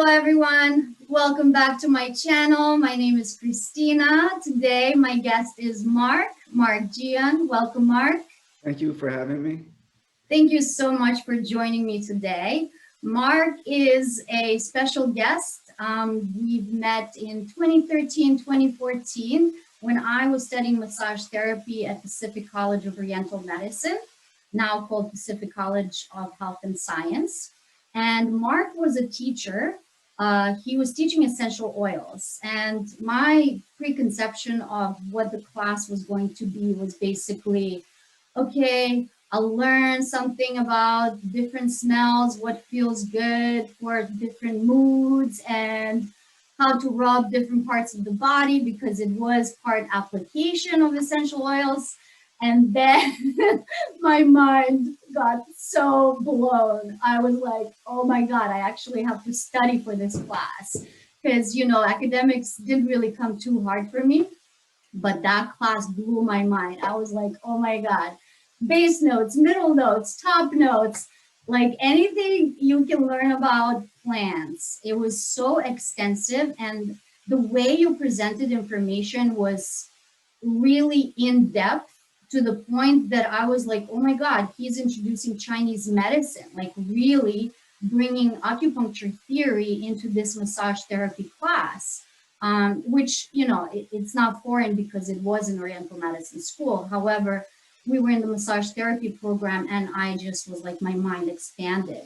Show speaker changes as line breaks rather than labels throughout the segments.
Hello everyone, welcome back to my channel. My name is Christina. Today my guest is Mark Gian. Welcome, Mark.
Thank you for having me.
Thank you so much for joining me today. Mark is a special guest. We've met in 2013, 2014 when I was studying massage therapy at Pacific College of Oriental Medicine, now called Pacific College of Health and Science. And Mark was a teacher. He was teaching essential oils. And my preconception of what the class was going to be was basically, okay, I'll learn something about different smells, what feels good for different moods, and how to rub different parts of the body because it was part application of essential oils. And then my mind got so blown. I was like, oh my God, I actually have to study for this class. Because, you know, academics didn't really come too hard for me, but that class blew my mind. I was like, oh my God, base notes, middle notes, top notes, like anything you can learn about plants. It was so extensive, and the way you presented information was really in depth to the point that I was like, oh my God, he's introducing Chinese medicine, like really bringing acupuncture theory into this massage therapy class, which, you know, it's not foreign because it was an Oriental medicine school. However, we were in the massage therapy program and I just was like, my mind expanded.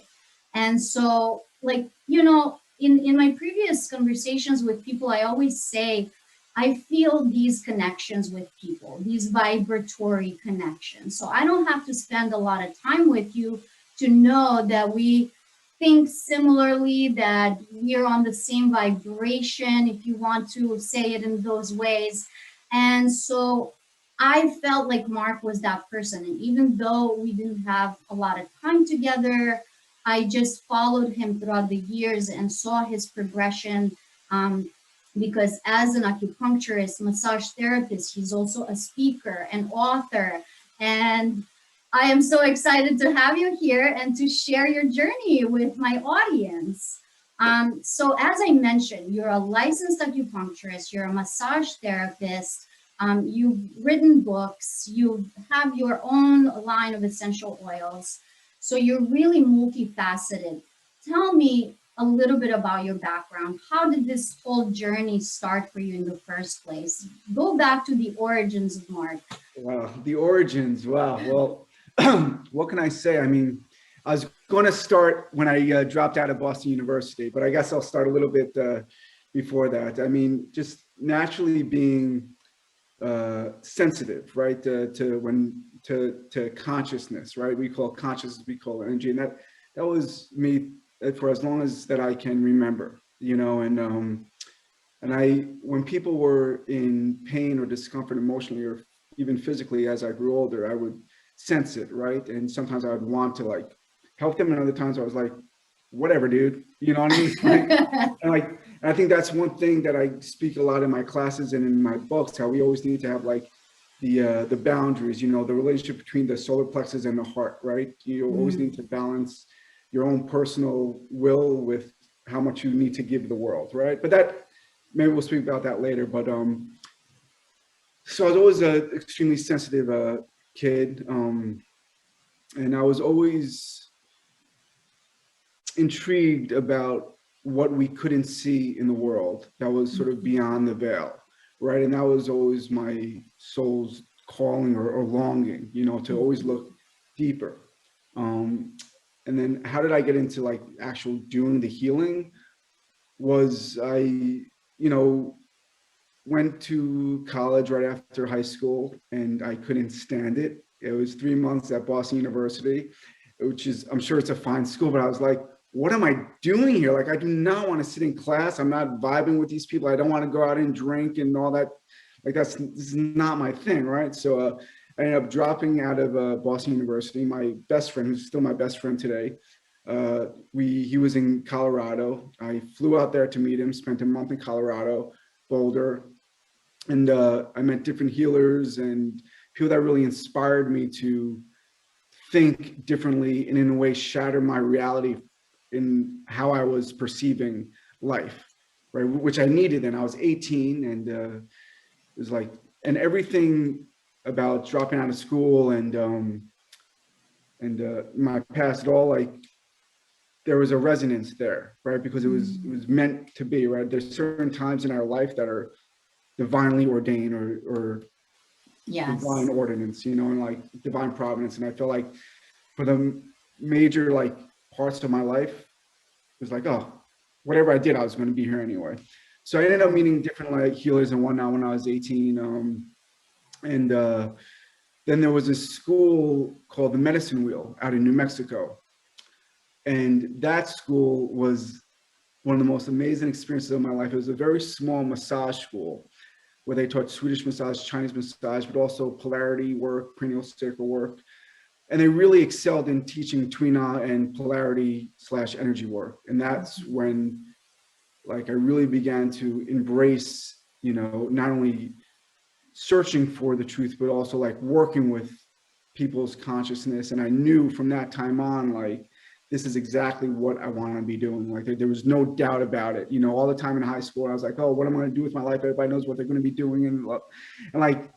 And so, like, you know, in my previous conversations with people, I always say, I feel these connections with people, these vibratory connections. So I don't have to spend a lot of time with you to know that we think similarly, that we're on the same vibration, if you want to say it in those ways. And so I felt like Mark was that person. And even though we didn't have a lot of time together, I just followed him throughout the years and saw his progression. Because as an acupuncturist, massage therapist, he's also a speaker, an author. And I am so excited to have you here and to share your journey with my audience. So as I mentioned, you're a licensed acupuncturist, you're a massage therapist, you've written books, you have your own line of essential oils. So you're really multifaceted. Tell me a little bit about your background. How did this whole journey start for you in the first place? Go back to the origins of Mark.
Wow, the origins. Wow. Well, what can I say? I mean, I was going to start when I dropped out of Boston University, but I guess I'll start a little bit before that. I mean, just naturally being sensitive, right, to consciousness, right? We call consciousness, we call energy, and that was me for as long as that I can remember, you know. And when people were in pain or discomfort emotionally or even physically, as I grew older, I would sense it, right? And sometimes I would want to like help them, and other times I was like, whatever, dude, you know what I mean? And I think that's one thing that I speak a lot in my classes and in my books, how we always need to have like the boundaries, you know, the relationship between the solar plexus and the heart, right? You always need to balance your own personal will with how much you need to give the world, right? But that, maybe we'll speak about that later. But so I was always an extremely sensitive kid, and I was always intrigued about what we couldn't see in the world that was sort of beyond the veil, right? And that was always my soul's calling or longing, you know, to always look deeper. And then how did I get into like actual doing the healing? Was I, you know, went to college right after high school and I couldn't stand it. It was 3 months at Boston University, which is, I'm sure it's a fine school, but I was like, what am I doing here? Like, I do not want to sit in class. I'm not vibing with these people. I don't want to go out and drink and all that. Like, this is not my thing, right? So I ended up dropping out of Boston University. My best friend, who's still my best friend today, he was in Colorado. I flew out there to meet him, spent a month in Colorado, Boulder, and I met different healers and people that really inspired me to think differently and in a way shatter my reality in how I was perceiving life, right? Which I needed. And I was 18, and it was like, and everything about dropping out of school and my past, it all like, there was a resonance there, right? Because it was meant to be, right? There's certain times in our life that are divinely ordained or divine
Yes.
ordinance, you know, and like divine providence. And I feel like for the major like parts of my life, it was like, oh, whatever I did, I was going to be here anyway. So I ended up meeting different like healers and whatnot when I was 18. And then there was a school called the Medicine Wheel out in New Mexico. And that school was one of the most amazing experiences of my life. It was a very small massage school where they taught Swedish massage, Chinese massage, but also polarity work, cranial sacral work. And they really excelled in teaching Tuina and polarity / energy work. And that's when like I really began to embrace, you know, not only searching for the truth, but also like working with people's consciousness. And I knew from that time on, like, this is exactly what I want to be doing. Like there was no doubt about it. You know, all the time in high school, I was like, oh, what am I going to do with my life? Everybody knows what they're going to be doing. And like,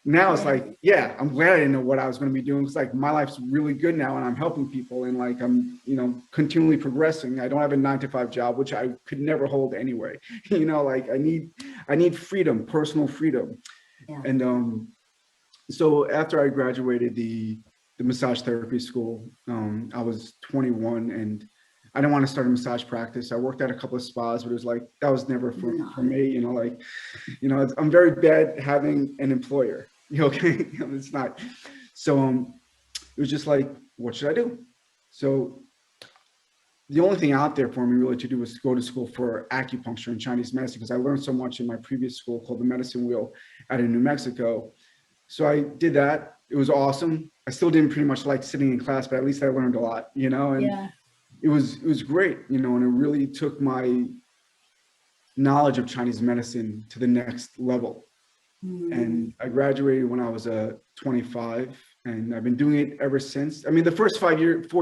now it's like, yeah, I'm glad I didn't know what I was going to be doing. It's like, my life's really good now and I'm helping people. And like, I'm, you know, continually progressing. I don't have a 9-to-5 job, which I could never hold anyway. You know, like I need freedom, personal freedom.
Yeah.
And so after I graduated the massage therapy school, I was 21 and I didn't want to start a massage practice. I worked at a couple of spas, but it was like, that was never for me, you know, like, you know, I'm very bad having an employer, okay? It's not. So it was just like, what should I do? So the only thing out there for me really to do was go to school for acupuncture and Chinese medicine, because I learned so much in my previous school called the Medicine Wheel out in New Mexico. So I did that. It was awesome. I still didn't pretty much like sitting in class, but at least I learned a lot, you know, and it was great, you know, and it really took my knowledge of Chinese medicine to the next level. And I graduated when I was 25, and I've been doing it ever since. I mean, the first 4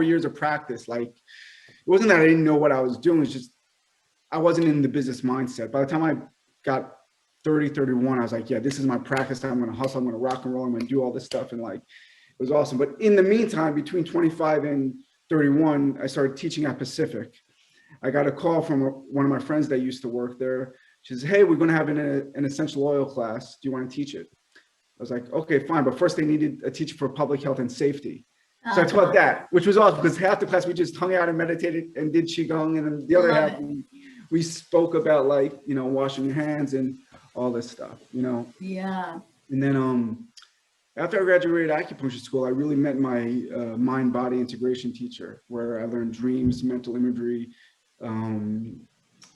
years of practice, like, it wasn't that I didn't know what I was doing. It's just, I wasn't in the business mindset. By the time I got 30, 31, I was like, yeah, this is my practice. I'm going to hustle. I'm going to rock and roll. I'm going to do all this stuff. And like, it was awesome. But in the meantime, between 25 and 31, I started teaching at Pacific. I got a call from one of my friends that used to work there. She says, hey, we're going to have an essential oil class. Do you want to teach it? I was like, okay, fine. But first they needed a teacher for public health and safety. So I taught that, which was awesome, because half the class we just hung out and meditated and did Qigong. And then the other half, we spoke about, like, you know, washing your hands and all this stuff, you know? Yeah. And then after I graduated acupuncture school, I really met my mind-body integration teacher, where I learned dreams, mental imagery,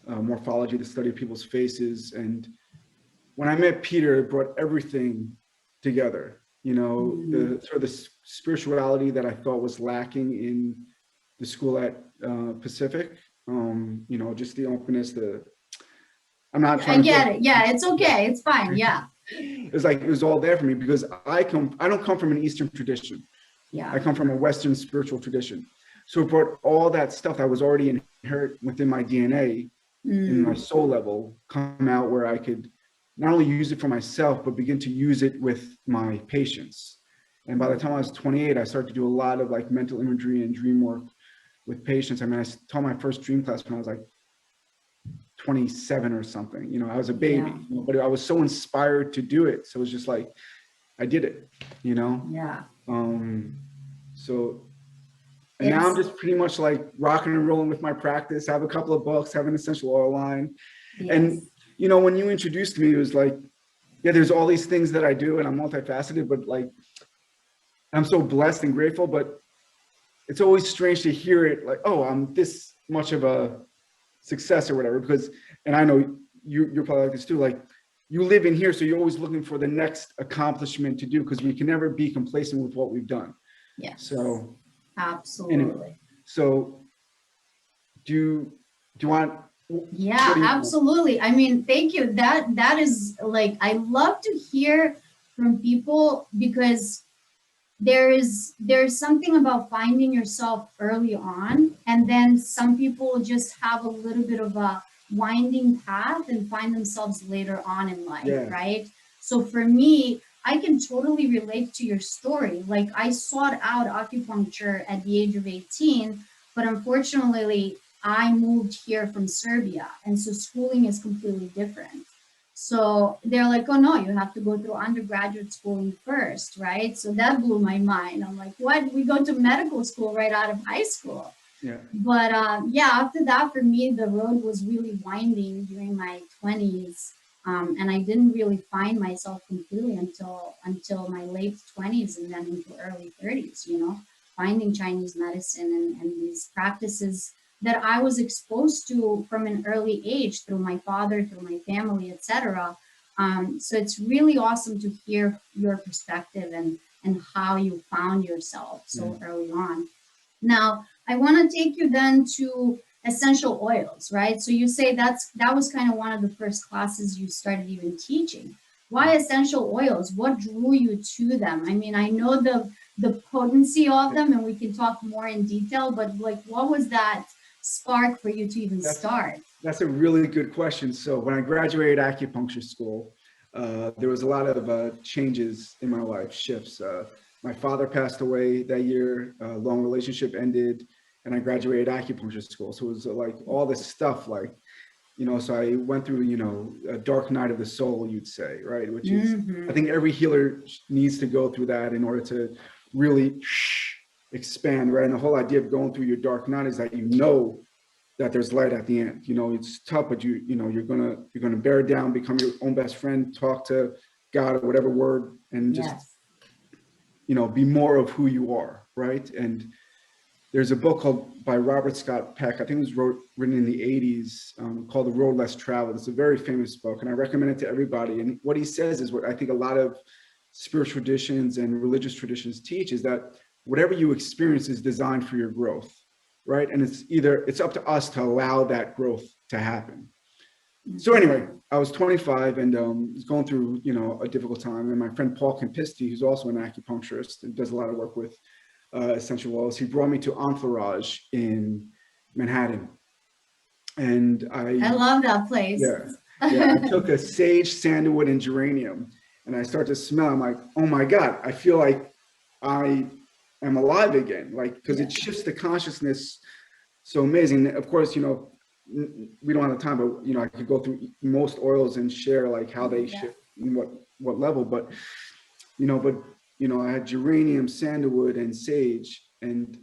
morphology, the study of people's faces. And when I met Peter, it brought everything together. You know, the sort of the spirituality that I thought was lacking in the school at Pacific. You know, just the openness, I'm not trying to get it. Yeah, it's okay. It's fine. Yeah. It was like, it was all there for me, because I don't come from an Eastern tradition. Yeah. I come from a Western spiritual tradition. So it brought all that stuff that was already inherent within my DNA, in my soul level, come out, where I could not only use it for myself, but begin to use it with my patients. And by the time I was 28, I started to do a lot of like mental imagery and dream work with patients. I mean, I taught my first dream class when I was like 27 or something. You know, I was a baby, but I was so inspired to do it. So it was just like, I did it, you know? Yeah. So, and now I'm just pretty much like rocking and rolling with my practice. I have a couple of books, have an essential oil line. Yes. And, you know, when you introduced me, it was like, yeah, there's all these things that I do and I'm multifaceted, but like, I'm so blessed and grateful, but it's always strange to hear it like, oh, I'm this much of a success or whatever, because, and I know you're probably like this too, like, you live in here, so you're always looking for the next accomplishment to do, because we can never be complacent with what we've done. Yeah. So absolutely. Anyway, so do you want? Yeah, absolutely. I mean, thank you. That is like, I love to hear from people, because
there's something about finding yourself early on, and then some people just have a little bit of a winding path and find themselves later on in life,
Yeah.
right? So for me, I can totally relate to your story. Like, I sought out acupuncture at the age of 18, but unfortunately I moved here from Serbia, and so schooling is completely different. So they're like, oh no, you have to go through undergraduate schooling first, right? So that blew my mind. I'm like, what? We go to medical school right out of high school.
Yeah.
But yeah, after that, for me, the road was really winding during my 20s. And I didn't really find myself completely until my late 20s and then into early 30s, finding Chinese medicine and these practices that I was exposed to from an early age through my father, through my family, etc. So it's really awesome to hear your perspective and how you found yourself so early on. Now, I want to take you then to essential oils, right? So you say that was kind of one of the first classes you started even teaching. Why essential oils? What drew you to them? I mean, I know the potency of them, and we can talk more in detail, but like, what was that spark for you to even
That's
start?
that's a really good question. So when I graduated acupuncture school, there was a lot of changes in my life, shifts. My father passed away that year. Long relationship ended, and I graduated acupuncture school. So it was like all this stuff, like, so I went through, a dark night of the soul, you'd say, right? Which is, I think every healer needs to go through that in order to really expand, right? And the whole idea of going through your dark night is that that there's light at the end. It's tough, but you're gonna bear down, become your own best friend, talk to God or whatever word, and just be more of who you are, right? And there's a book called by Robert Scott Peck, I think it was written in the 80s, called The Road Less Traveled. It's a very famous book, and I recommend it to everybody. And what he says is what I think a lot of spiritual traditions and religious traditions teach, is that whatever you experience is designed for your growth, right? And it's up to us to allow that growth to happen. So anyway, I was 25 and was going through, a difficult time. And my friend Paul Campisti, who's also an acupuncturist and does a lot of work with essential oils, he brought me to Entourage in Manhattan. And
I love that place.
I took a sage, sandalwood, and geranium, and I start to smell. I'm like, oh my God, I feel like I am alive again. Like, because it shifts the consciousness so amazing. Of course, we don't have the time, but I could go through most oils and share like how they shift and what level. But I had geranium, sandalwood, and sage, and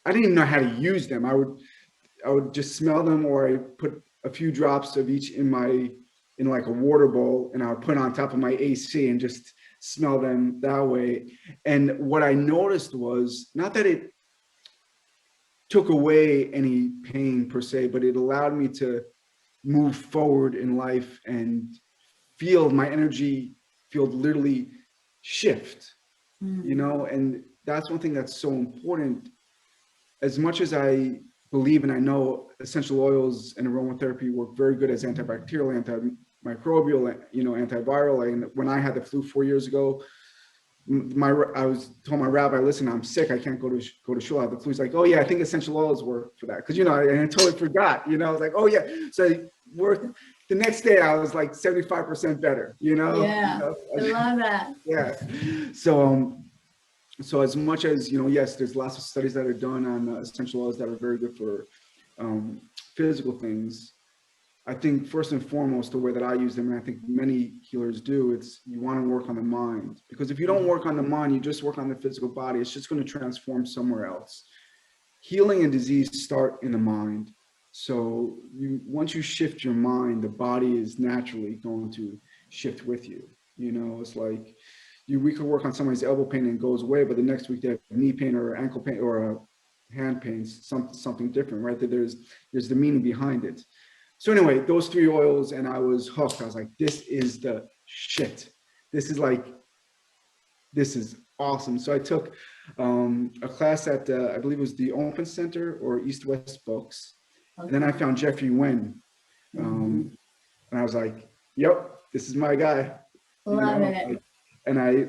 I didn't even know how to use them. I would just smell them, or I put a few drops of each in like a water bowl, and I would put it on top of my AC and just smell them that way. And what I noticed was not that it took away any pain per se, but it allowed me to move forward in life and feel my energy field literally shift, and that's one thing that's so important. As much as I believe and I know essential oils and aromatherapy work very good as antibacterial, antimicrobial, antiviral. And when I had the flu 4 years ago, I was told my rabbi, listen, I'm sick. I can't go to shul. I have the flu. He's like, oh yeah, I think essential oils work for that. Because, and I totally forgot, I was like, oh yeah. So the next day I was like 75% better,
Yeah, I love that.
Yeah. So as much as, yes, there's lots of studies that are done on essential oils that are very good for physical things. I think first and foremost, the way that I use them, and I think many healers do, it's you want to work on the mind. Because if you don't work on the mind, you just work on the physical body, it's just going to transform somewhere else. Healing and disease start in the mind. So once you shift your mind, the body is naturally going to shift with you. It's like we could work on somebody's elbow pain and it goes away, but the next week they have knee pain or ankle pain or hand pain, something different, right? There's the meaning behind it. So anyway, those 3 oils, and I was hooked. I was like, this is the shit. This is awesome. So I took a class at, I believe it was the Open Center or East West Books. Okay. And then I found Jeffrey Nguyen. And I was like, yep, this is my guy.
Love it.
And I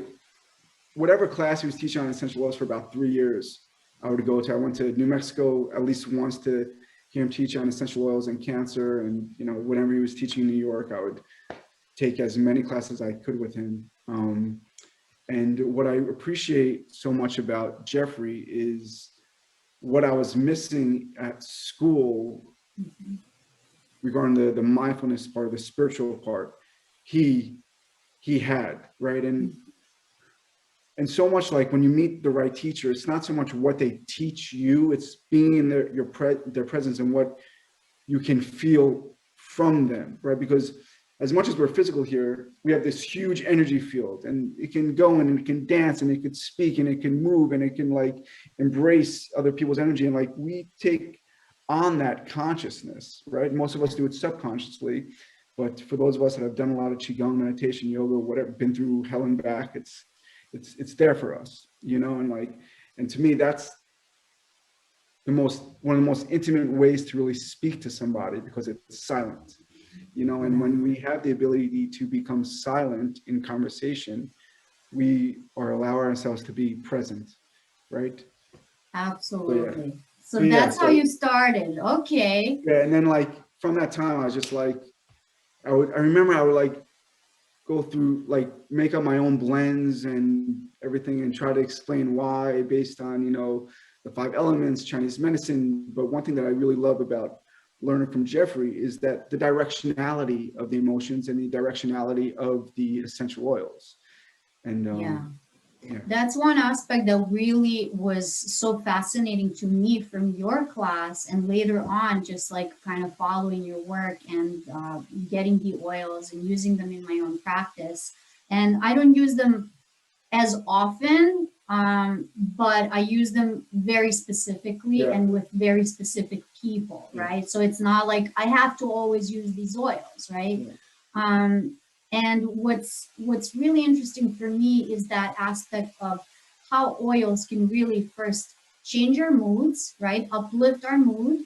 whatever class he was teaching on essential oils for about 3 years, I would go to. I went to New Mexico at least once to hear him teach on essential oils and cancer. And, you know, whenever he was teaching in New York, I would take as many classes as I could with him. And what I appreciate so much about Jeffrey is what I was missing at school regarding the mindfulness part, the spiritual part, he had, right? And so much like when you meet the right teacher, it's not so much what they teach you, it's being in their presence and what you can feel from them, right? Because as much as we're physical here, we have this huge energy field, and it can go and it can dance and it could speak and it can move and it can like embrace other people's energy. And like we take on that consciousness, right? Most of us do it subconsciously, but for those of us that have done a lot of Qigong, meditation, yoga, whatever, been through hell and back, it's there for us, you know. And to me, that's one of the most intimate ways to really speak to somebody, because it's silent, you know. And when we have the ability to become silent in conversation, we allow ourselves to be present, right?
Absolutely. So that's how you started. Okay.
Yeah, and then like from that time, I was just like, I remember I would like go through, like make up my own blends and everything and try to explain why based on, you know, the 5 elements, Chinese medicine. But one thing that I really love about learning from Jeffrey is that the directionality of the emotions and the directionality of the essential oils. And
yeah. That's one aspect that really was so fascinating to me from your class, and later on just like kind of following your work and getting the oils and using them in my own practice. And I don't use them as often, but I use them very specifically and with very specific people, right? So it's not like I have to always use these oils, right? And what's really interesting for me is that aspect of how oils can really first change our moods, right? Uplift our mood.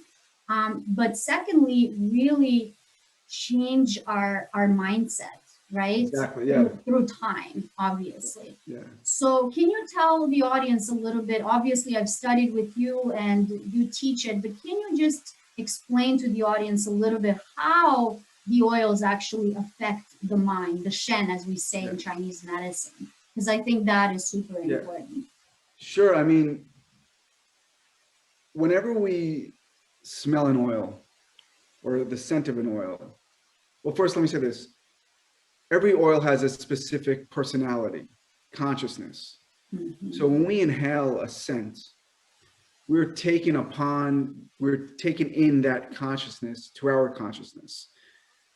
But secondly, really change our mindset, right?
Exactly, yeah.
Through time, obviously.
Yeah.
So can you tell the audience a little bit? Obviously, I've studied with you and you teach it, but can you just explain to the audience a little bit how the oils actually affect the mind, the Shen, as we say in Chinese medicine? Because I think that is super important.
Sure. I mean, whenever we smell an oil or the scent of an oil, well, first, let me say this. Every oil has a specific personality, consciousness. So when we inhale a scent, we're taking in that consciousness to our consciousness.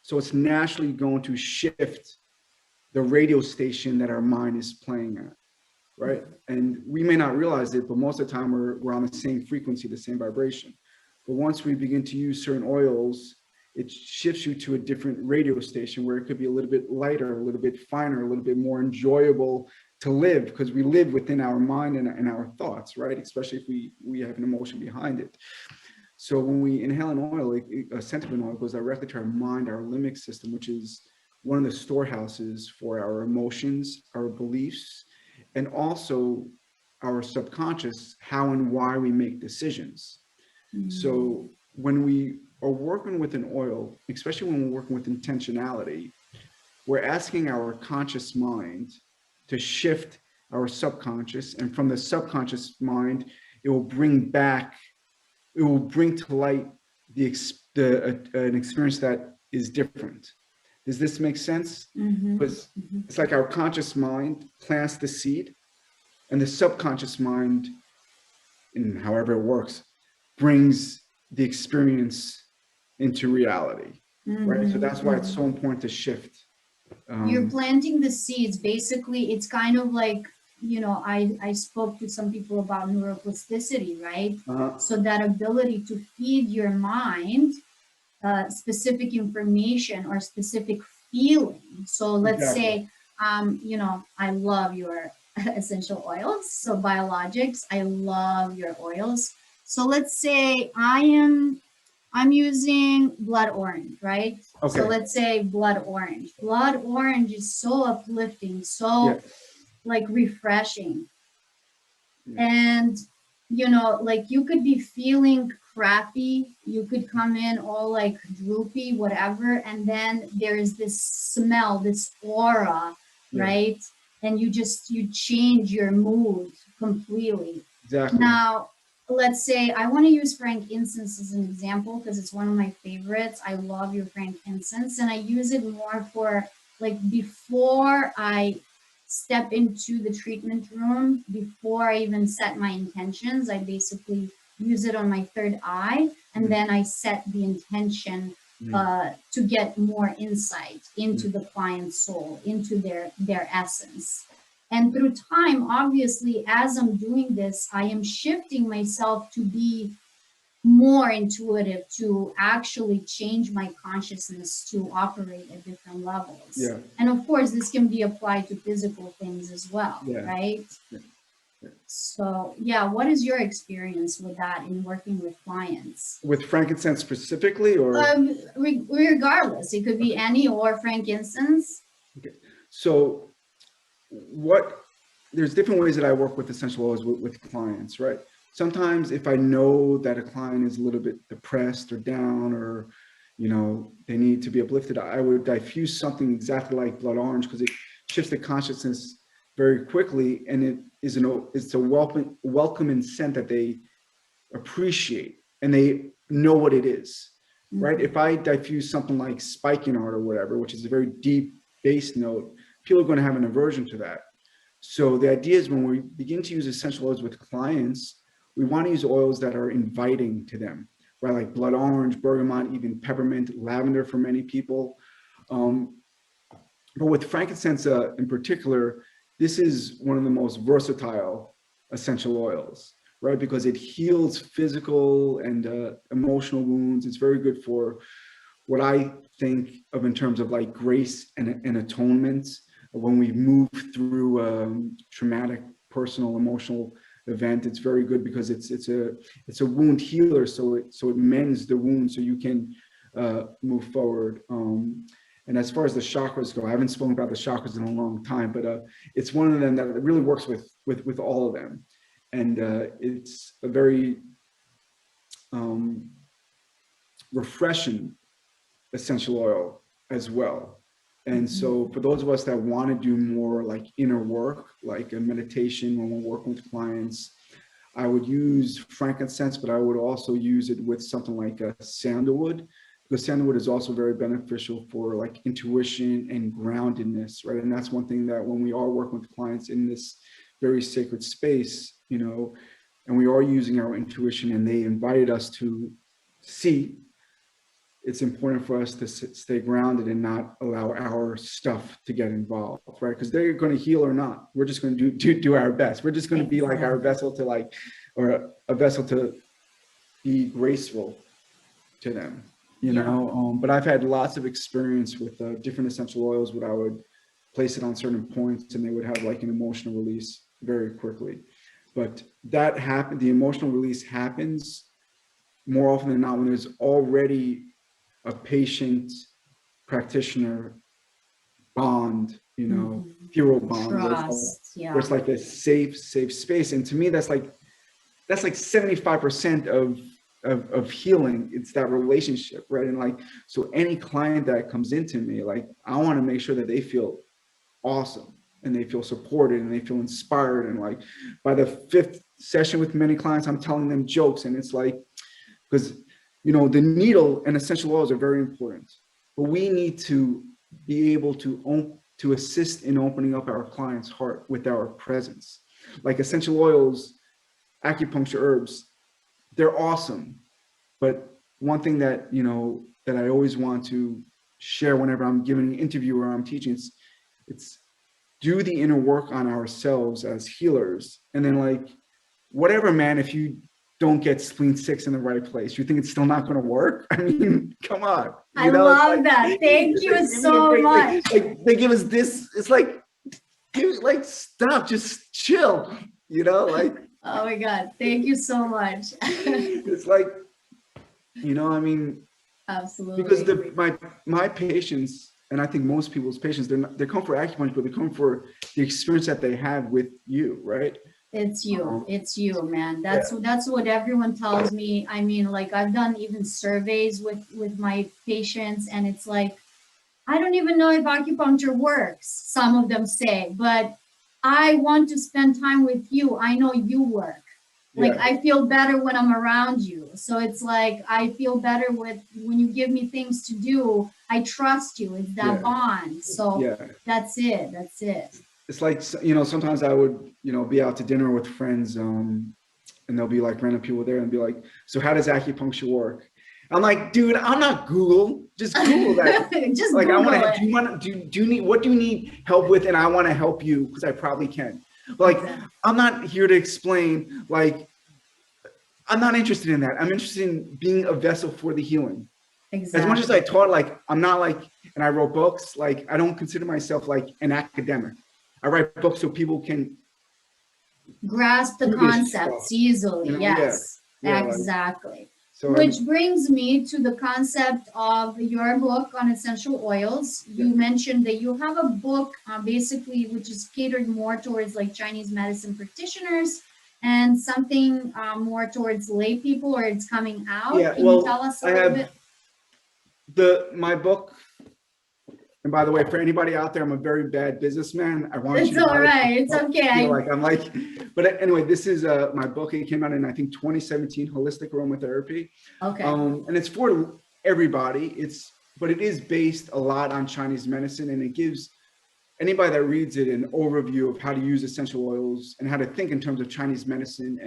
So it's naturally going to shift the radio station that our mind is playing at, right? And we may not realize it, but most of the time we're on the same frequency, the same vibration. But once we begin to use certain oils, it shifts you to a different radio station where it could be a little bit lighter, a little bit finer, a little bit more enjoyable to live, because we live within our mind and our thoughts, right? Especially if we have an emotion behind it. So when we inhale an oil, a scent of an oil goes directly to our mind, our limbic system, which is one of the storehouses for our emotions, our beliefs, and also our subconscious, how and why we make decisions. So when we are working with an oil, especially when we're working with intentionality, we're asking our conscious mind to shift our subconscious, and from the subconscious mind, it will bring to light an experience that is different. Does this make sense? Because it's like our conscious mind plants the seed, and the subconscious mind, and however it works, brings the experience into reality, right? So that's why it's so important to shift.
You're planting the seeds. Basically, it's kind of like, you know, I spoke to some people about neuroplasticity, right? So that ability to feed your mind specific information or specific feeling. So let's say, you know, I love your essential oils. So BIOLOGIX, I love your oils. So let's say I'm using blood orange, right? Okay. So let's say blood orange. Blood orange is so uplifting, so like refreshing.
Yeah.
And, you know, like you could be feeling crappy, you could come in all like droopy, whatever, and then there's this smell, this aura,
Yeah,
right? And you change your mood completely.
exactly.
Now, let's say I want to use frankincense as an example because it's one of my favorites. I love your frankincense, and I use it more for like before I step into the treatment room, before I even set my intentions. I basically use it on my third eye, and
Mm,
then I set the intention
mm,
to get more insight into
mm,
the client's soul, into their essence. And through time, obviously, as I'm doing this, I am shifting myself to be more intuitive, to actually change my consciousness to operate at different levels.
yeah,
And of course, this can be applied to physical things as well,
yeah,
right?
yeah, yeah.
So, yeah, what is your experience with that in working with clients?
With frankincense specifically, or
Regardless, it could be
okay,
any or frankincense.
okay. So what there's different ways that I work with essential oils with clients, right? Sometimes if I know that a client is a little bit depressed or down, or they need to be uplifted, I would diffuse something exactly like blood orange, because it shifts the consciousness very quickly, and it's a welcoming scent that they appreciate, and they know what it is, right?
Mhm.
If I diffuse something like spikenard or whatever, which is a very deep bass note, people are going to have an aversion to that. So the idea is, when we begin to use essential oils with clients, we want to use oils that are inviting to them, right? Like blood orange, bergamot, even peppermint, lavender for many people. Um, but with frankincense in particular, this is one of the most versatile essential oils, right? Because it heals physical and emotional wounds. It's very good for what I think of in terms of like grace and atonement when we move through traumatic, personal, emotional event. It's very good because it's a wound healer, so it mends the wound, so you can move forward. And as far as the chakras go, I haven't spoken about the chakras in a long time, but it's one of them that really works with all of them, and it's a very um, refreshing essential oil as well. And so for those of us that want to do more like inner work, like a meditation when we're working with clients, I would use frankincense, but I would also use it with something like a sandalwood, because sandalwood is also very beneficial for like intuition and groundedness, right? And that's one thing that when we are working with clients in this very sacred space, and we are using our intuition and they invited us to see, it's important for us to stay grounded and not allow our stuff to get involved, right? Because they're going to heal or not. We're just going to do our best. We're just going to be like our
Exactly.
vessel to like, or a vessel to be graceful to them,
Yeah.
But I've had lots of experience with different essential oils where I would place it on certain points and they would have like an emotional release very quickly. But that happened, the emotional release happens more often than not when there's already a patient practitioner bond,
Mhm.
hero bond,
Trust.
where
Yeah.
it's like a safe space. And to me, that's like 75% of healing. It's that relationship, right? And like, so any client that comes into me, like, I want to make sure that they feel awesome and they feel supported and they feel inspired. And like by the fifth session with many clients, I'm telling them jokes, and it's like, because the needle and essential oils are very important, but we need to be able to assist in opening up our client's heart with our presence. Like essential oils, acupuncture, herbs, they're awesome, but one thing that I always want to share whenever I'm giving an interview or I'm teaching, it's do the inner work on ourselves as healers, and then like, whatever, man, if you don't get spleen 6 in the right place, you think it's still not going to work? I mean, come on,
I
it's
love
like,
that. Thank you so much.
like they give us this, it's like, stop, just chill, like,
Oh my God. Thank you so much.
it's like, I mean, because
Absolutely
the
agree.
my patients, and I think most people's patients, they come for acupuncture, but they come for the experience that they have with you, right?
It's you. It's you, man. That's
Yeah.
that's what everyone tells me. I mean, like I've done even surveys with my patients, and it's like I don't even know if acupuncture works. Some of them say, but I want to spend time with you. I know you work. Like
Yeah.
I feel better when I'm around you. So it's like I feel better with when you give me things to do. I trust you. It's that
Yeah.
bond. So
Yeah.
that's it. That's it.
It's like, you know, sometimes I would, you know, be out to dinner with friends, and there'll be like random people there and be like, so how does acupuncture work? I'm like, dude, I'm not Google. Just Google that.
Just
Like, I want
Google
to,
it.
do you need, what do you need help with? And I want to help you because I probably can. Like,
Exactly.
I'm not here to explain, like, I'm not interested in that. I'm interested in being a vessel for the healing. As much as I
Exactly.
taught, like, I'm not like, and I wrote books, like, I don't consider myself like an academic. I write books so people can
Grasp the
do this stuff,
concepts easily.
you know? Yeah.
Yes,
Yeah. Like,
exactly.
so
Which brings me to the concept of your book on essential oils.
yeah.
You mentioned that you have a book basically which is catered more towards like Chinese medicine practitioners and something more towards lay people, or it's coming out.
Yeah.
Can you tell
Well,
us a
I
little bit?
have my book. And by the way, for anybody out there, I'm a very bad businessman. I want you
It's
to
all
buy it.
right. It's
Don't feel
okay.
like I'm like, but anyway, this is my book. It came out in, I think, 2017, Holistic Aromatherapy.
Okay.
And it's for everybody. But it is based a lot on Chinese medicine, and it gives anybody that reads it an overview of how to use essential oils and how to think in terms of Chinese medicine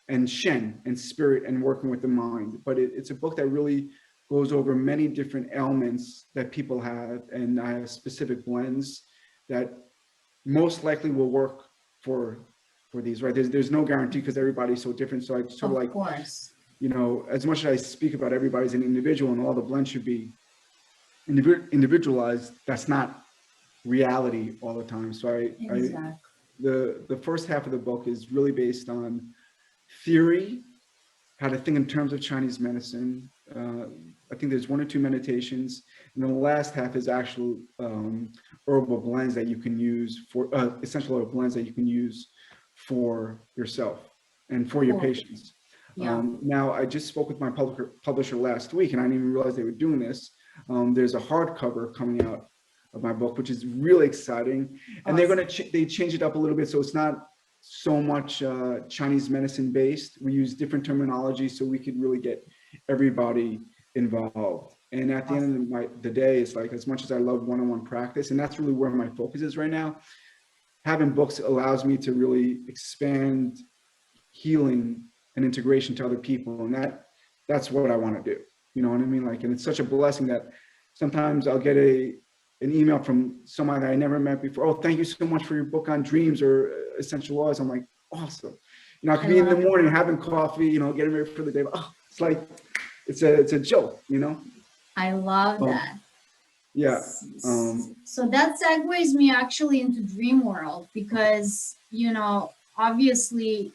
and Shen and spirit and working with the mind. But it's a book that really goes over many different ailments that people have, and I have specific blends that most likely will work for these, right? There's no guarantee because everybody's so different. So I sort of
Of
like,
course.
you know, as much as I speak about everybody's an individual and all the blends should be individualized, that's not reality all the time. So
Exactly.
the first half of the book is really based on theory, how to think in terms of Chinese medicine. I think there's one or two meditations, and then the last half is actual herbal blends that you can use for essential oil blends that you can use for yourself and for your
Cool.
patients.
Yeah.
Now, I just spoke with my publisher last week, and I didn't even realize they were doing this. There's a hardcover coming out of my book, which is really exciting, and they're going to they change it up a little bit, so it's not so much Chinese medicine based. We use different terminology so we could really get everybody involved. And at the end of the day, it's like, as much as I love one-on-one practice, and that's really where my focus is right now, having books allows me to really expand healing and integration to other people. And that's what I want to do. You know what I mean? Like, and it's such a blessing that sometimes I'll get an email from someone that I never met before. Oh, thank you so much for your book on dreams or essential oils. I'm like, awesome. You know, I could be in the morning having coffee, you know, getting ready for the day. But, oh, it's like, it's a joke, you know?
I love that.
Yeah.
So that segues me actually into dream world because, you know, obviously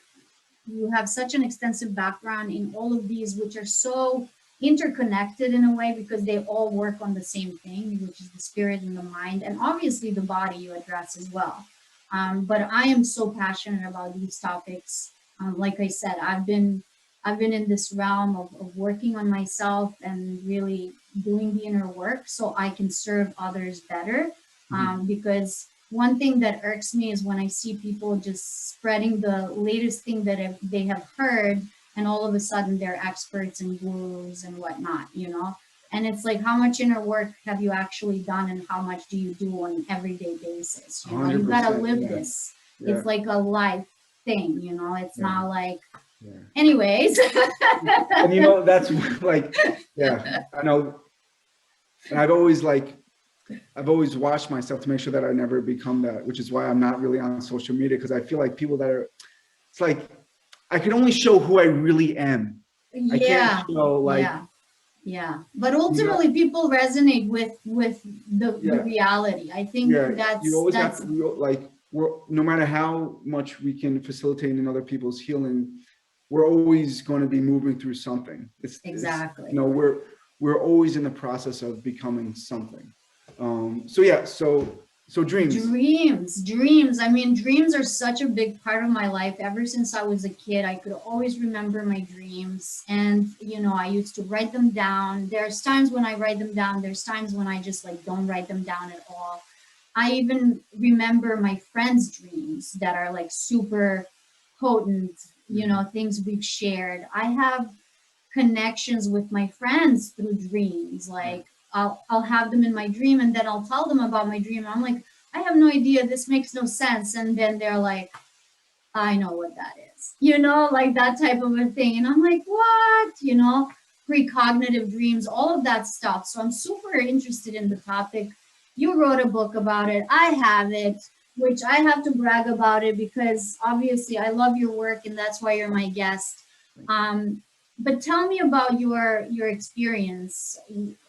you have such an extensive background in all of these, which are so interconnected in a way because they all work on the same thing, which is the spirit and the mind, and obviously the body you address as well. But I am so passionate about these topics. Like I said, I've been in this realm of working on myself and really doing the inner work so I can serve others better. Because one thing that irks me is when I see people just spreading the latest thing that they have heard, and all of a sudden they're experts and gurus and whatnot, you know? And it's like, how much inner work have you actually done, and how much do you do on an everyday basis? You know, you got to live this.
Yeah.
It's like a life thing, you know? It's not like,
yeah.
Anyways.
And you know, that's like, yeah, I know. And I've always watched myself to make sure that I never become that, which is why I'm not really on social media, because I feel like people that are, it's like, I can only show who I really am.
Yeah.
I can't show like.
Yeah. But ultimately, people resonate with the reality. I think
you always have to, like, no matter how much we can facilitate in other people's healing, we're always going to be moving through something. Exactly. You know, we're always in the process of becoming something. So yeah, so dreams.
Dreams. I mean, dreams are such a big part of my life. Ever since I was a kid, I could always remember my dreams. And, you know, I used to write them down. There's times when I write them down. There's times when I just like don't write them down at all. I even remember my friends' dreams that are like super potent, you know, things we've shared. I have connections with my friends through dreams. Like I'll have them in my dream and then I'll tell them about my dream. I'm like, I have no idea, this makes no sense. And then they're like, I know what that is. You know, like that type of a thing. And I'm like, what? You know, precognitive dreams, all of that stuff. So I'm super interested in the topic. You wrote a book about it. I have it, which I have to brag about it because obviously I love your work and that's why you're my guest. Um, but tell me about your experience.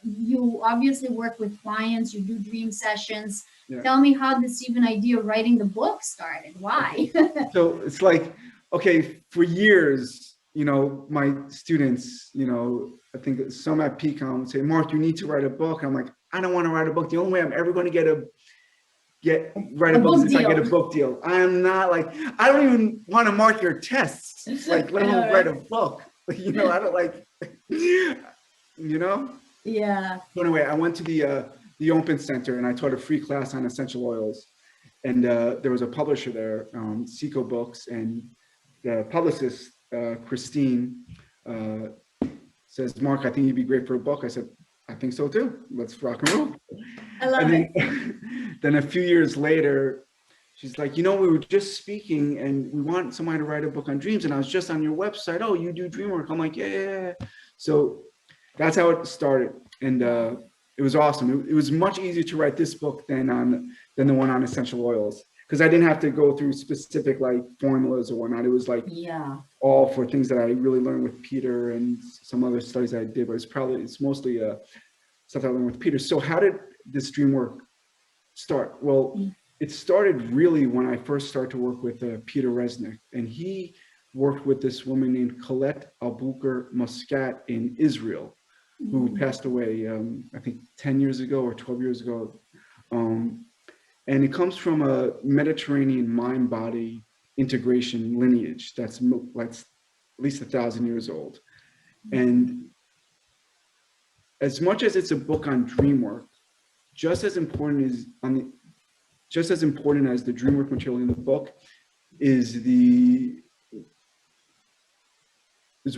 You obviously work with clients, you do dream sessions.
Yeah.
Tell me how this even idea of writing the book started. Why?
So it's like, okay, for years, you know, my students, you know, I think some at PCOM would say, Mark, you need to write a book. I'm like, I don't want to write a book. The only way I'm ever going to write a book is if I get a book deal. I'm not like, I don't even want to mark your tests, like let alone write a book. You know, I don't like, you know?
Yeah.
So anyway, I went to the Open Center and I taught a free class on essential oils. And there was a publisher there, Seco Books, and the publicist, Christine, says, Mark, I think you'd be great for a book. I said, I think so too. Let's rock and roll.
I love
and
it.
then a few years later, she's like, you know, we were just speaking and we want somebody to write a book on dreams. And I was just on your website. Oh, you do dream work. I'm like, yeah. So that's how it started. And it was awesome. It was much easier to write this book than the one on essential oils, because I didn't have to go through specific like formulas or whatnot. It was like all for things that I really learned with Peter and some other studies I did, but it's mostly stuff I learned with Peter. So how did this dream work start? Well, it started really when I first started to work with Peter Resnick, and he worked with this woman named Colette Albuquerque Muscat in Israel, who passed away, I think 10 years ago or 12 years ago. And it comes from a Mediterranean mind-body integration lineage that's like at least 1,000 years old. And as much as it's a book on dream work, just as important as the dream work material in the book is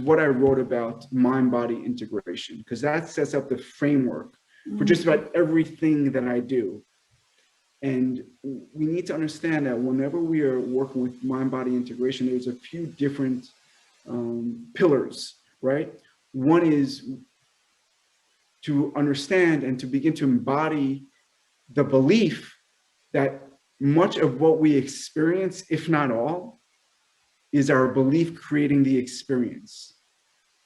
what I wrote about mind-body integration, because that sets up the framework for just about everything that I do. And we need to understand that whenever we are working with mind-body integration, there's a few different pillars, right? One is to understand and to begin to embody the belief that much of what we experience, if not all, is our belief creating the experience,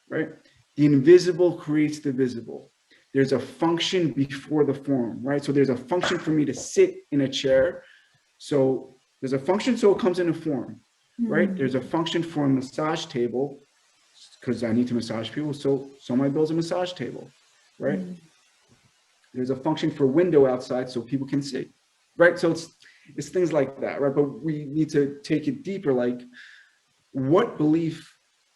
right? The invisible creates the visible. There's a function before the form, right? So there's a function for me to sit in a chair. So there's a function so it comes in a form, right? There's a function for a massage table because I need to massage people. So somebody builds a massage table, right? There's a function for a window outside so people can see, right? So it's things like that, right? But we need to take it deeper, like what belief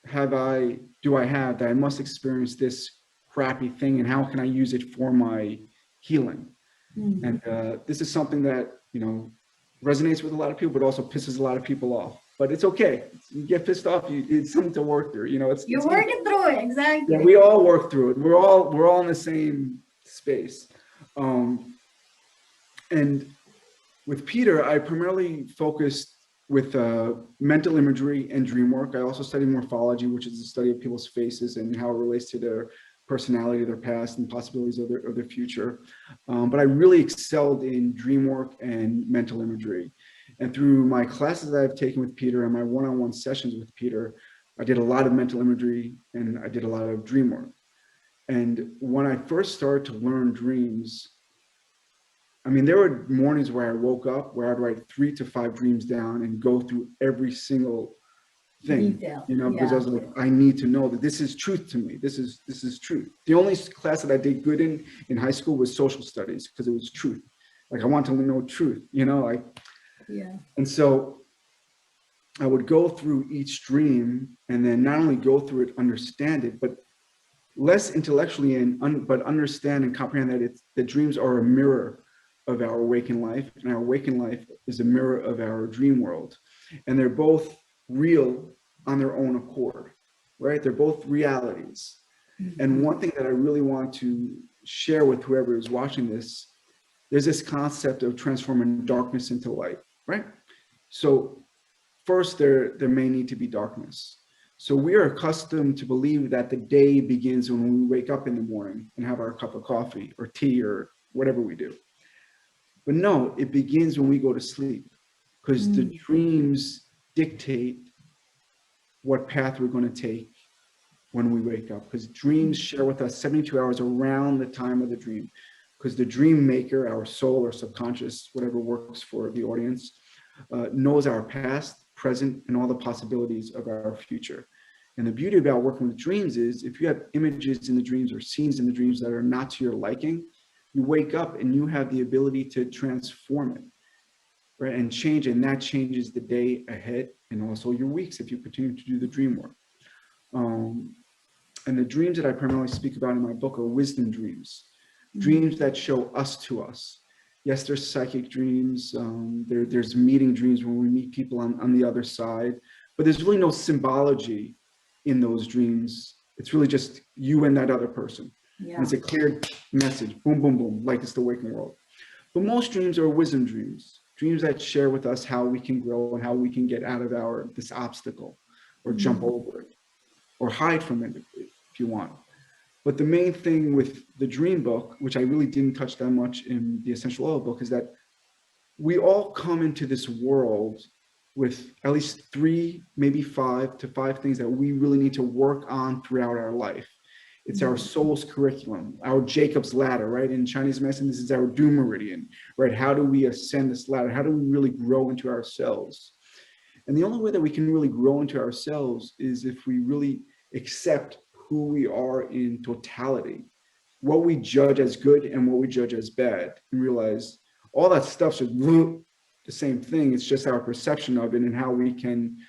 do I have that I must experience this crappy thing, and how can I use it for my healing? And this is something that, you know, resonates with a lot of people, but also pisses a lot of people off. But it's okay. You get pissed off, it's something to work through. You know,
you're working through it, exactly.
Yeah, we all work through it. We're all in the same space. And with Peter, I primarily focused with mental imagery and dream work. I also studied morphology, which is the study of people's faces and how it relates to their personality, their past, and possibilities of their future. But I really excelled in dream work and mental imagery. And through my classes that I've taken with Peter and my one-on-one sessions with Peter, I did a lot of mental imagery and I did a lot of dream work. And when I first started to learn dreams, I mean, there were mornings where I woke up where I'd write 3 to 5 dreams down and go through every single thing,
Detail.
you know, because I
Yeah.
was like, I need to know that this is truth to me. This is truth. The only class that I did good in high school was social studies because it was truth. Like I want to know truth, you know, like,
Yeah.
and so I would go through each dream and then not only go through it, understand it, but less intellectually but understand and comprehend that the dreams are a mirror of our awakened life, and our awakened life is a mirror of our dream world, and they're both real on their own accord, right? They're both realities. And one thing that I really want to share with whoever is watching this, there's this concept of transforming darkness into light, right? So first, there may need to be darkness. So we are accustomed to believe that the day begins when we wake up in the morning and have our cup of coffee or tea or whatever we do. But no, it begins when we go to sleep, because the dreams dictate what path we're going to take when we wake up, because dreams share with us 72 hours around the time of the dream, because the dream maker, our soul or subconscious, whatever works for the audience, knows our past, present, and all the possibilities of our future. And the beauty about working with dreams is if you have images in the dreams or scenes in the dreams that are not to your liking, you wake up and you have the ability to transform it, right? And change it. And that changes the day ahead and also your weeks if you continue to do the dream work. And the dreams that I primarily speak about in my book are wisdom dreams, dreams that show us to us. Yes, there's psychic dreams. There's meeting dreams when we meet people on the other side, but there's really no symbology in those dreams. It's really just you and that other person.
Yeah.
And it's a clear message, boom, boom, boom, like it's the waking world. But most dreams are wisdom dreams, dreams that share with us how we can grow and how we can get out of this obstacle or jump over it or hide from it if you want. But the main thing with the dream book, which I really didn't touch that much in the essential oil book, is that we all come into this world with at least 3, maybe 5 to 5 things that we really need to work on throughout our life. It's our soul's curriculum, our Jacob's ladder, right? In Chinese medicine, this is our doom meridian, right? How do we ascend this ladder? How do we really grow into ourselves? And the only way that we can really grow into ourselves is if we really accept who we are in totality, what we judge as good and what we judge as bad, and realize all that stuff's the same thing. It's just our perception of it and how we can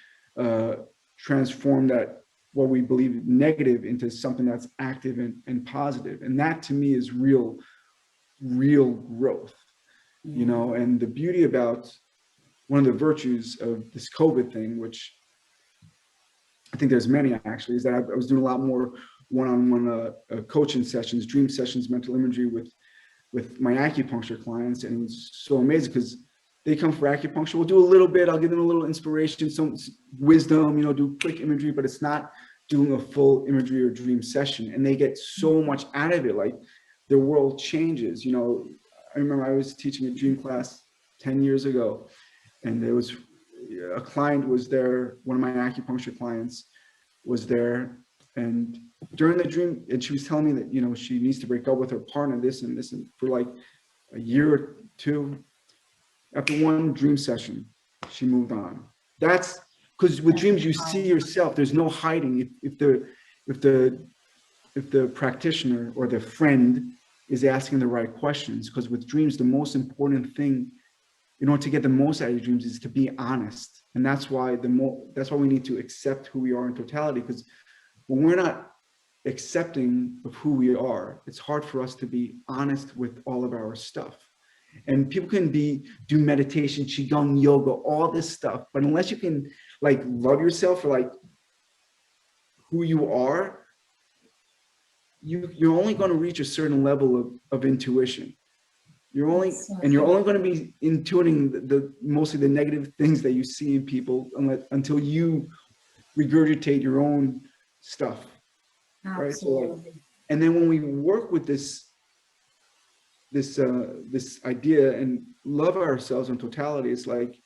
transform that, what we believe negative, into something that's active and positive. And that to me is real growth, you know. And the beauty about one of the virtues of this COVID thing, which I think there's many actually, is that I was doing a lot more one-on-one coaching sessions, dream sessions, mental imagery with my acupuncture clients. And it was so amazing because they come for acupuncture. We'll do a little bit, I'll give them a little inspiration, some wisdom, you know, do quick imagery, but it's not doing a full imagery or dream session. And they get so much out of it. Like their world changes. You know, I remember I was teaching a dream class 10 years ago, and there was a client was there, one of my acupuncture clients was there, and during the dream, and she was telling me that, you know, she needs to break up with her partner, this and this, and for like a year or two. After one dream session, she moved on. That's because with dreams, you see yourself. There's no hiding. If the practitioner or the friend is asking the right questions, because with dreams, the most important thing in order to get the most out of your dreams is to be honest. And that's why we need to accept who we are in totality, because when we're not accepting of who we are, it's hard for us to be honest with all of our stuff. And people can do meditation, qigong, yoga, all this stuff, but unless you can like love yourself for like who you are, you're only going to reach a certain level of intuition. You're only going to be intuiting the mostly the negative things that you see in people until you regurgitate your own stuff. Right? So like, and then when we work with this idea and love ourselves in totality, it's like,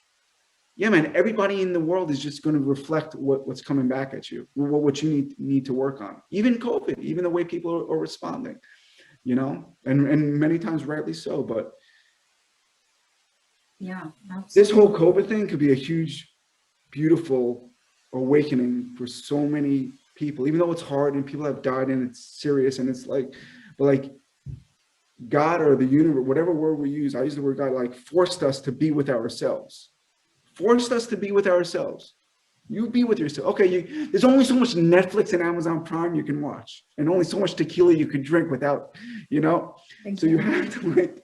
yeah, man, everybody in the world is just going to reflect what's coming back at you, what you need to work on. Even COVID, even the way people are responding, you know, and many times rightly so. But
yeah, absolutely.
This whole COVID thing could be a huge, beautiful awakening for so many people, even though it's hard and people have died and it's serious and it's like, but like God or the universe, whatever word we use, I use the word God, like forced us to be with ourselves, forced us to be with ourselves. You be with yourself. Okay, there's only so much Netflix and Amazon Prime you can watch, and only so much tequila you can drink without, you know. So you have to like,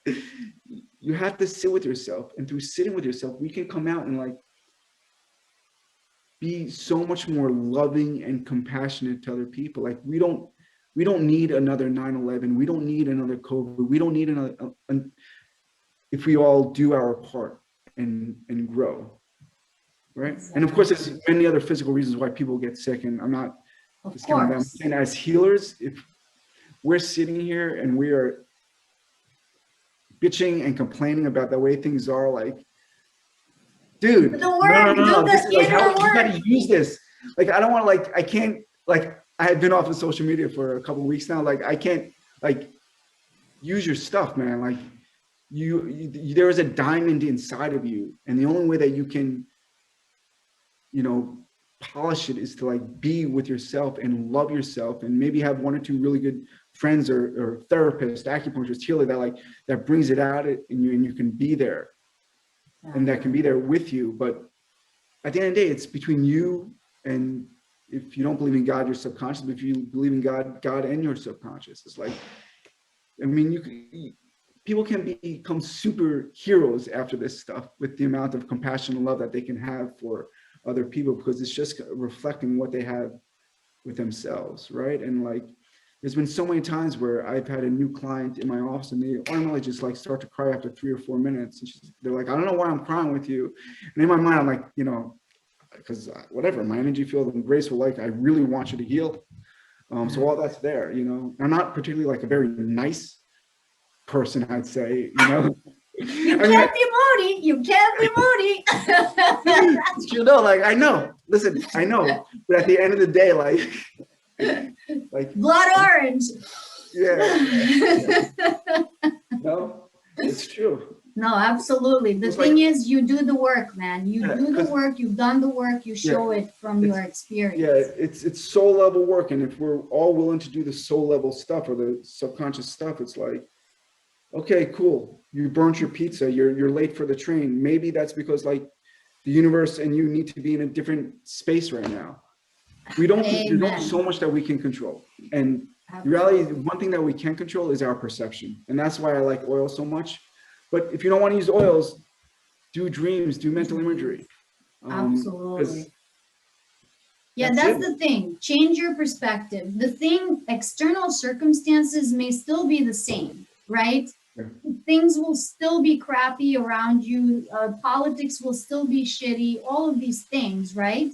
you have to sit with yourself, and through sitting with yourself, we can come out and like be so much more loving and compassionate to other people. Like we don't need another 9/11. We don't need another COVID. We don't need another. If we all do our part and grow. Right. Exactly. And of course, there's many other physical reasons why people get sick. And I'm not discounting them. I'm saying as healers, if we're sitting here and we are bitching and complaining about the way things are, like, dude, no. This is like how you gotta use this. Like, I don't want to, like, I can't, like, I have been off of social media for a couple of weeks now. Like, I can't, like, use your stuff, man. Like, there is a diamond inside of you. And the only way that you can, you know, polish it is to like be with yourself and love yourself, and maybe have one or two really good friends or therapists, acupuncturists, healer that like that brings it out in you, and you can be there, and that can be there with you. But at the end of the day, it's between you and, if you don't believe in God, your subconscious. But if you believe in God and your subconscious, it's like, I mean, people can become superheroes after this stuff with the amount of compassion and love that they can have for other people, because it's just reflecting what they have with themselves, right? And like, there's been so many times where I've had a new client in my office and they normally just like start to cry after 3 or 4 minutes. And they're like, I don't know why I'm crying with you. And in my mind, I'm like, you know, because whatever, my energy field and graceful, like, I really want you to heal. So all that's there, you know. I'm not particularly like a very nice person, I'd say, you know.
You can't be moody. You can't be moody.
You know, like, I know. Listen, I know. But at the end of the day, like
blood orange.
Yeah. No, it's true.
No, absolutely. The thing is, you do the work, man. You do the work. You've done the work. You show it from your experience.
Yeah, it's soul level work, and if we're all willing to do the soul level stuff or the subconscious stuff, it's like, okay, cool. You burnt your pizza. You're late for the train. Maybe that's because like the universe and you need to be in a different space right now. There's only so much that we can control. And the reality, one thing that we can control is our perception. And that's why I like oil so much. But if you don't want to use oils, do dreams, do mental imagery.
Absolutely. Yeah, that's the thing. Change your perspective. The thing, external circumstances may still be the same, right? Yeah. Things will still be crappy around you. Politics will still be shitty. All of these things, right?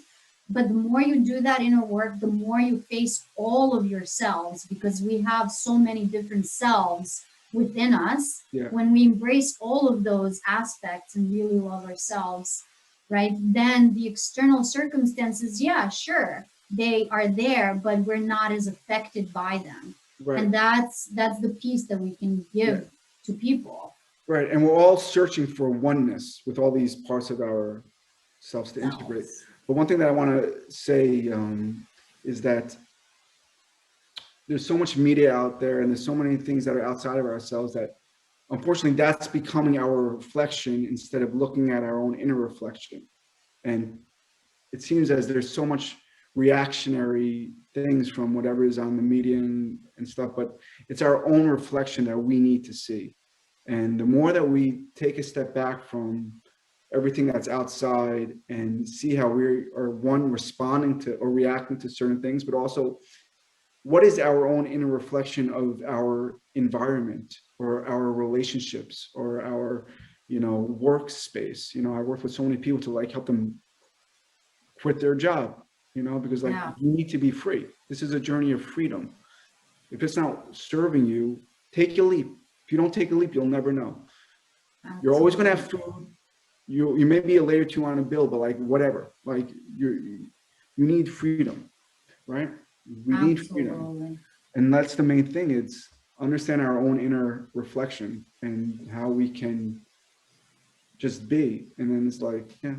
But the more you do that inner work, the more you face all of yourselves, because we have so many different selves within us. Yeah. When we embrace all of those aspects and really love ourselves, right? Then the external circumstances, yeah, sure, they are there, but we're not as affected by them. Right. And that's the piece that we can give to people. Right. And we're all searching for oneness with all these parts of ourselves to integrate. But one thing that I want to say is that there's so much media out there and there's so many things that are outside of ourselves that unfortunately that's becoming our reflection instead of looking at our own inner reflection. And it seems as there's so much reactionary things from whatever is on the media and stuff, but it's our own reflection that we need to see. And the more that we take a step back from everything that's outside and see how we are, one, responding to or reacting to certain things, but also what is our own inner reflection of our environment or our relationships or our, you know, workspace. You know, I work with so many people to like help them quit their job, you know, because like you need to be free. This is a journey of freedom. If it's not serving you, take a leap. If you don't take a leap, you'll never know. Absolutely. You're always going to have food. You may be a layer 2 on a bill, but like whatever, like you need freedom, right? We need freedom. And that's the main thing. It's understand our own inner reflection and how we can just be. And then it's like, yeah,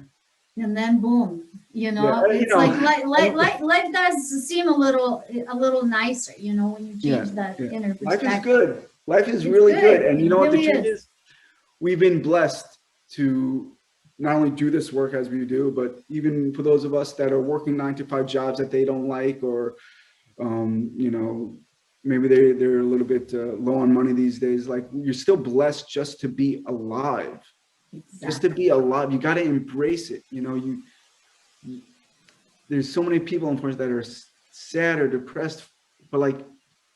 And then boom, you
Yeah,
know, it's like
and-
life does seem a little nicer, you know, when you
yeah,
change that
yeah.
inner
Life is
perspective.
good. Life is
It's
really good.
good.
And you
It
know what the
really
truth
is.
is? We've been blessed to not only do this work as we do, but even for those of us that are working 9 to 5 jobs that they don't like, or you know, maybe they're a little bit low on money these days. Like, you're still blessed just to be alive, just to be
Exactly.
alive. You got to embrace it. You know, there's so many people, unfortunately, that are sad or depressed, but like,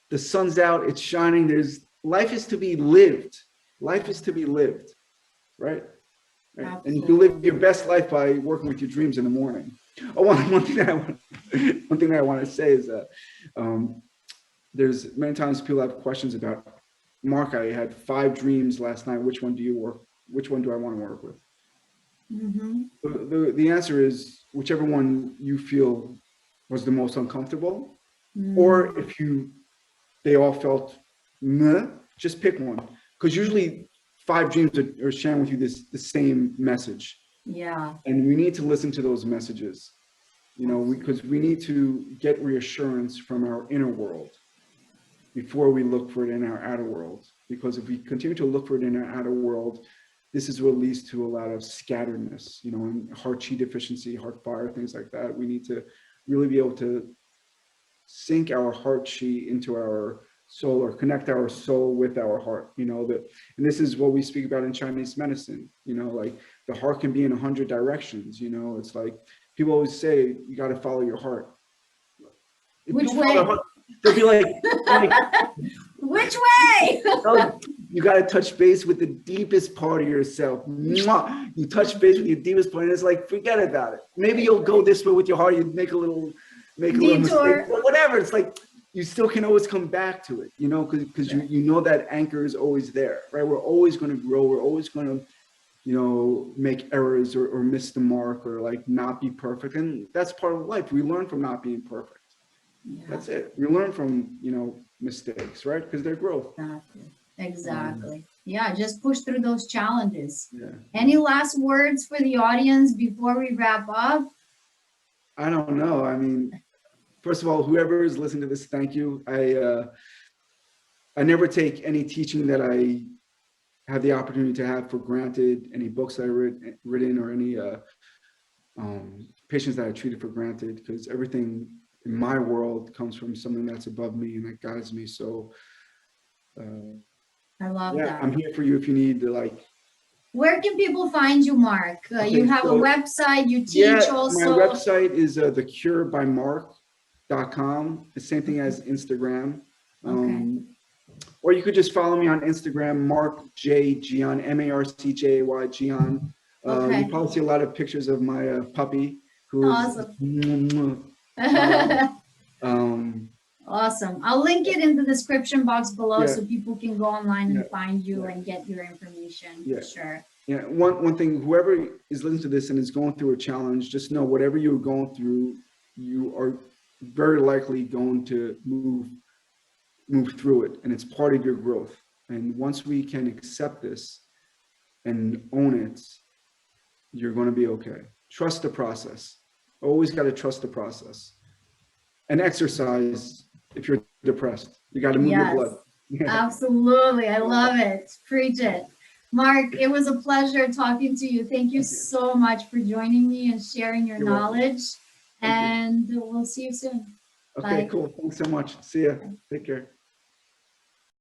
the sun's out, it's shining. There's life is to be lived. Life is to be lived, right? Right. And you can live your
Absolutely.
best life by working with your dreams in the morning. Oh, one thing that I want to say is that there's many times people have questions about, Mark, I had 5 dreams last night. Which one do I want to work with?
Mm-hmm.
The answer is whichever one you feel was the most uncomfortable,
Mm,
or if they all felt meh, just pick one. Because usually 5 dreams are sharing with you the same message.
yeah.
And we need to listen to those messages, you know, because we need to get reassurance from our inner world before we look for it in our outer world. Because if we continue to look for it in our outer world, this is what leads to a lot of scatteredness, you know, and heart chi deficiency, heart fire, things like that. We need to really be able to sync our heart chi into our soul, or connect our soul with our heart, you know, that, and this is what we speak about in Chinese medicine, you know, like the heart can be in 100 directions, you know, it's like people always say, you got to follow your heart. If
Which
people follow their
way?
heart, they'll be like,
Which way?
oh, you got to touch base with the deepest part of yourself. Mwah! You touch base with your deepest point, and it's like, forget about it. Maybe you'll go this way with your heart. You make a little mistake,
Detour.
but whatever. It's like, you still can always come back to it, you know, because you know that anchor is always there, right? We're always going to grow. We're always going to, you know, make errors, or miss the mark, or like not be perfect. And that's part of life. We learn from not being perfect.
Yeah,
That's it. We learn from, you know, mistakes, right? Because they're growth.
exactly.
Um,
Exactly. Yeah, just push through those challenges.
yeah.
Any last words for the audience before we wrap up?
I don't know. I mean, first of all, whoever is listening to this, thank you. I never take any teaching that I have the opportunity to have for granted. Any books I written, or any patients that I treated for granted, because everything in my world comes from something that's above me and that guides me. So uh,
I love
yeah, I'm
that.
here for you if you need to, like.
Where can people find you, Mark? You
Okay,
have a
so
website, you teach
yeah, my
also.
website is thecurebymark.com. The same thing as Instagram.
Okay.
Or you could just follow me on Instagram, Mark J Gian, MARCJAY Gian. You
Okay.
probably see a lot of pictures of my puppy, who is
Awesome.
um,
Awesome. I'll link it in the description box below
yeah,
so people can go online
yeah,
and find you
yeah,
and get your information
yeah.
for sure.
Yeah, one thing, whoever is listening to this and is going through a challenge, just know whatever you're going through, you are very likely going to move through it, and it's part of your growth. And once we can accept this and own it, you're going to be okay. Trust the process. Always got to trust the process. And exercise if you're depressed. You got to move your
Yes,
blood. Yeah.
absolutely. I love it. Preach it. Mark, it was a pleasure talking to you. Thank you
Thank you.
so much for joining me and sharing your
You're welcome.
knowledge.
Thank you.
And we'll see you soon.
Okay,
Bye.
cool. Thanks so much. See ya. Take care.